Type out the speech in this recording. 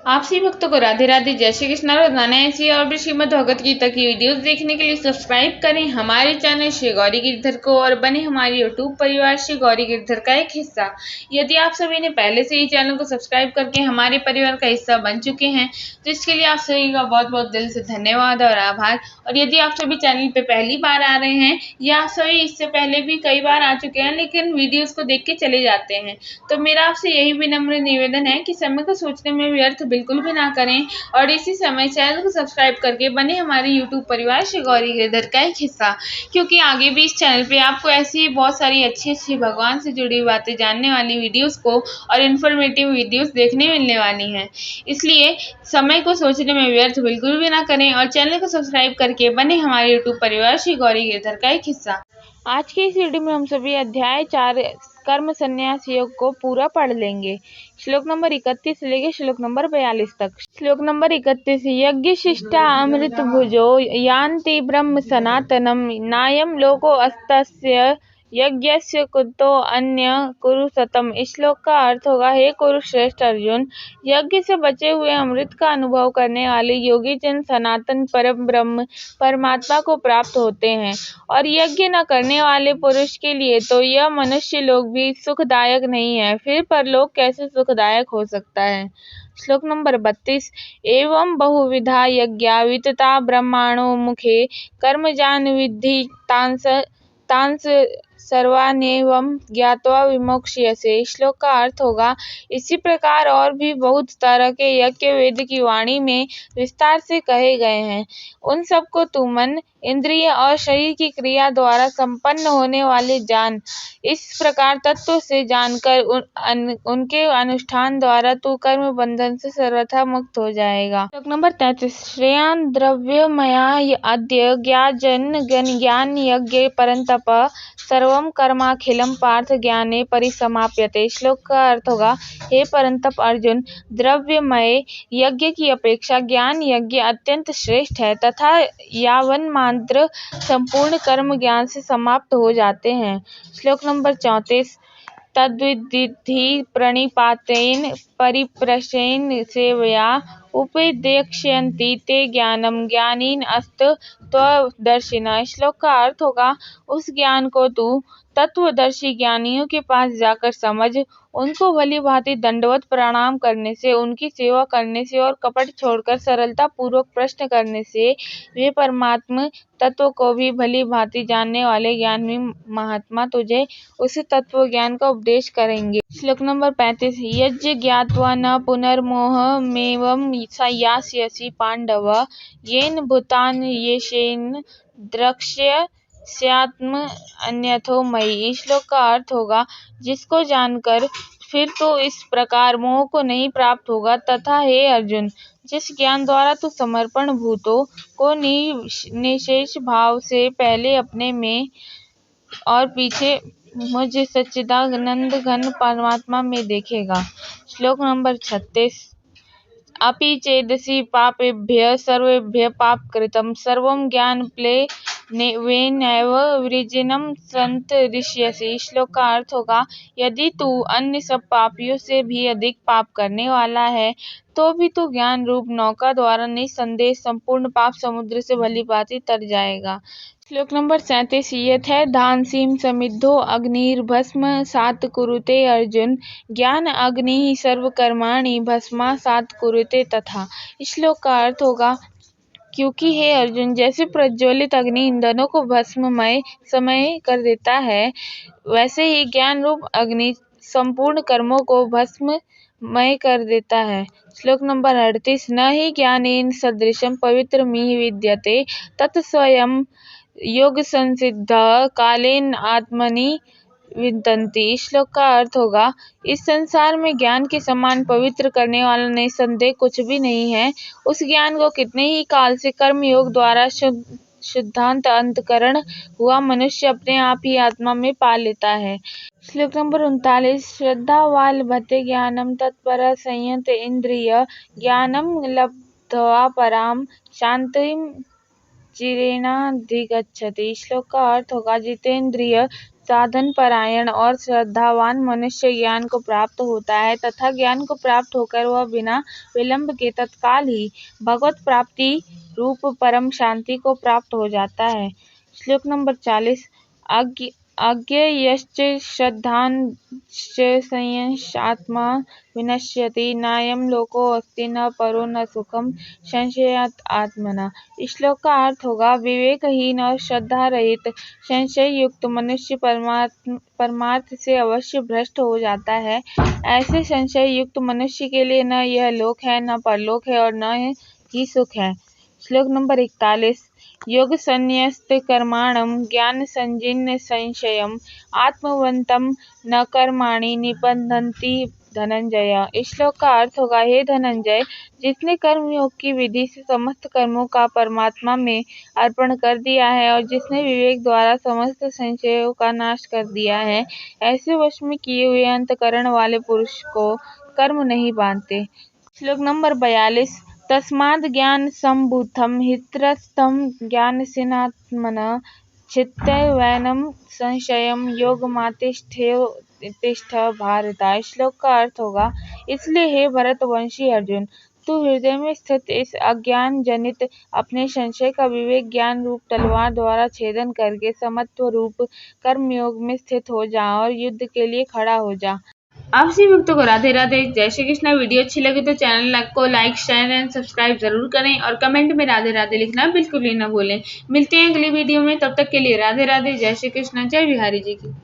आप सभी भक्तों को राधे राधे, जय श्री कृष्ण। रोजाना ऐसी और भी श्रीमद् भगवत गीता की वीडियोस देखने के लिए सब्सक्राइब करें हमारे चैनल श्री गौरी गिरधर को और बने हमारे यूट्यूब परिवार श्री गौरी गिरधर का एक हिस्सा। यदि आप सभी ने पहले से ही चैनल को सब्सक्राइब करके हमारे परिवार का हिस्सा बन चुके हैं तो इसके लिए आप सभी का बहुत बहुत दिल से धन्यवाद और आभार। और यदि आप सभी चैनल पे पहली बार आ रहे हैं या आप सभी इससे पहले भी कई बार आ चुके हैं लेकिन वीडियोस को देख के चले जाते हैं, तो मेरा आपसे यही विनम्र निवेदन है कि समय को सोचने में व्यर्थ बिल्कुल भी ना करें और इसी समय चैनल को सब्सक्राइब करके बने हमारे यूट्यूब परिवार श्री गौरी गिरधर का एक हिस्सा, क्योंकि आगे भी इस चैनल पे आपको ऐसी ही बहुत सारी अच्छी अच्छी भगवान से जुड़ी बातें जानने वाली वीडियोस को और इन्फॉर्मेटिव वीडियोस देखने मिलने वाली हैं। इसलिए समय को सोचने में व्यर्थ बिल्कुल भी ना करें और चैनल को सब्सक्राइब करके बने हमारे यूट्यूब परिवार श्री गौरी गिरधर का एक हिस्सा। आज के इस वीडियो में हम सभी अध्याय 4 कर्म संन्यास योग को पूरा पढ़ लेंगे। श्लोक नंबर 31 से लेकर श्लोक नंबर 42 तक। श्लोक नंबर 31, यज्ञ शिष्टा अमृत भुजो यान्ति ब्रह्म सनातनम नायम लोको अस्तस्य यज्ञस्य कुतो अन्य कुरुशतम। इस श्लोक का अर्थ होगा, हे कुरुश्रेष्ठ अर्जुन, यज्ञ से बचे हुए अमृत का अनुभव करने वाले योगी जन सनातन परम ब्रह्म परमात्मा को प्राप्त होते हैं और यज्ञ न करने वाले पुरुष के लिए तो यह मनुष्य लोग भी सुखदायक नहीं है, फिर परलोक कैसे सुखदायक हो सकता है। श्लोक नंबर 32, एवं बहुविधा यज्ञा वितता ब्रह्माणो मुखे कर्मजान विद्धि तांस सर्वानेवं ज्ञात्वा विमोक्ष्यसे। श्लोक का अर्थ होगा, इसी प्रकार और भी बहुत तरह के यज्ञ वेद की वाणी में विस्तार से कहे गए हैं, उन सबको तू मन, इंद्रिय और शरीर की क्रिया द्वारा संपन्न होने वाले जान। इस प्रकार तत्व से जानकर उनके अनुष्ठान द्वारा तू कर्म बंधन से सर्वथा मुक्त हो जाएगा। श्लोक नंबर 33, श्रेयान् द्रव्यमया अद्य ज्ञान यज्ञ परंतप सर्वं कर्माखिलम पार्थ ज्ञाने परिसमाप्यते। श्लोक का अर्थ होगा, हे परंतप अर्जुन, द्रव्यमय यज्ञ की अपेक्षा ज्ञान यज्ञ अत्यंत श्रेष्ठ है तथा यावन मात्र संपूर्ण कर्म ज्ञान से समाप्त हो जाते हैं। श्लोक नंबर 34, तद्विद्धि प्रणिपातेन परिप्रश्नेन सेवया उपदेक्ष्यन्ति ते ज्ञानम ज्ञानीन अस्त त्वदर्शिनः। श्लोक का अर्थ होगा, उस ज्ञान को तू तत्वदर्शी ज्ञानियों के पास जाकर समझ, उनको भली भांति दंडवत प्रणाम करने से, उनकी सेवा करने से और कपट छोड़कर सरलता पूर्वक प्रश्न करने से वे परमात्म तत्व को भी भली भांति जानने वाले ज्ञानी महात्मा तुझे उस तत्व ज्ञान का उपदेश करेंगे। श्लोक नंबर 35, यज्ञ ज्ञात्वा न पुनर्मोहमेवं यास्यसि पांडव येन भूतान येषेण द्रक्ष्यस्यात्म अन्यथो मयि। श्लोक का अर्थ होगा, जिसको जानकर फिर तो इस प्रकार मोह को नहीं प्राप्त होगा तथा हे अर्जुन, जिस ज्ञान द्वारा तू समर्पण भूतों को निशेष भाव से पहले अपने में और पीछे मुझ सच्चिदानंद घन परमात्मा में देखेगा। श्लोक नंबर 36, अपि चेदसि पापेभ्यः सर्वेभ्यः पापकृतं सर्वं ज्ञानप्लवेनैव वृजिनं संतरिष्यसि। श्लोक का अर्थ होगा, यदि तू अन्य सब पापियों से भी अधिक पाप करने वाला है तो भी तू ज्ञान रूप नौका द्वारा निसंदेह संपूर्ण पाप समुद्र से भली भांति तर जाएगा। श्लोक नंबर 37, यथा धांसीं समिद्धो अग्निर्भस्म सात् कुरुते अर्जुन ज्ञान अग्नि सर्वकर्माणि भस्मासात् कुरुते तथा। इस श्लोक का अर्थ होगा, क्योंकि हे अर्जुन, जैसे प्रज्वलित अग्नि ईंधनों को भस्ममय समय कर देता है, वैसे ही ज्ञान रूप अग्नि संपूर्ण कर्मों को भस्ममय कर देता है। श्लोक नंबर 38, न हि ज्ञानेन सदृशं पवित्रमिह विद्यते तत्स्वयं योग संसिद्ध कालेन आत्मनि विदन्ति। श्लोक का अर्थ होगा, इस संसार में ज्ञान के समान पवित्र करने वाला निसंदेह कुछ भी नहीं है। उस ज्ञान को कितने ही काल से कर्म योग द्वारा शुद्धांत अंतकरण हुआ मनुष्य अपने आप ही आत्मा में पा लेता है। श्लोक नंबर 39, श्रद्धा लभते ज्ञानम तत्पर संयत इंद्रिय ज्ञानम लब्ध्वा पराम शांतिम चिरेणाधिगच्छति। श्लोक का अर्थ होगा, जितेंद्रिय साधन परायण और श्रद्धावान मनुष्य ज्ञान को प्राप्त होता है तथा ज्ञान को प्राप्त होकर वह बिना विलंब के तत्काल ही भगवत प्राप्ति रूप परम शांति को प्राप्त हो जाता है। श्लोक नंबर 40। अज्ञेयश्च श्रद्धाञ्च संयतात्मा विनश्यति नायं लोकोऽस्ति न परो न सुखम संशयात् आत्मना। श्लोक का अर्थ होगा, विवेकहीन और श्रद्धा रहित संशय युक्त मनुष्य परमार्थ से अवश्य भ्रष्ट हो जाता है। ऐसे संशय युक्त मनुष्य के लिए न यह लोक है, न परलोक है और न ही सुख है। श्लोक नंबर 41। योग संन्यस्त कर्माणं ज्ञान संजिन्न संशयम् आत्मवन्तं न कर्माणि निबध्नन्ति धनंजय। इस श्लोक का अर्थ होगा, हे धनंजय, जिसने कर्मयोग की विधि से समस्त कर्मों का परमात्मा में अर्पण कर दिया है और जिसने विवेक द्वारा समस्त संशयों का नाश कर दिया है, ऐसे वश में किए हुए अंतःकरण वाले पुरुष को कर्म नहीं बांधते। श्लोक नंबर 42। तस्माद् ज्ञान संभूतं हितरस्थं ज्ञानसिनात्मनः चित्तैवैनं संशयं योगमातिष्ठ भारत। श्लोक का अर्थ होगा, इसलिए हे भरतवंशी अर्जुन, तू हृदय में स्थित इस अज्ञान जनित अपने संशय का विवेक ज्ञान रूप तलवार द्वारा छेदन करके समत्व रूप कर्मयोग में स्थित हो जा और युद्ध के लिए खड़ा हो जा। आप सभी भक्तों को राधे राधे, जय श्री कृष्ण। वीडियो अच्छी लगे तो चैनल को लाइक, शेयर एंड सब्सक्राइब जरूर करें और कमेंट में राधे राधे लिखना बिल्कुल भी ना भूलें। मिलते हैं अगली वीडियो में, तब तक के लिए राधे राधे, जय श्री कृष्ण, जय बिहारी जी की।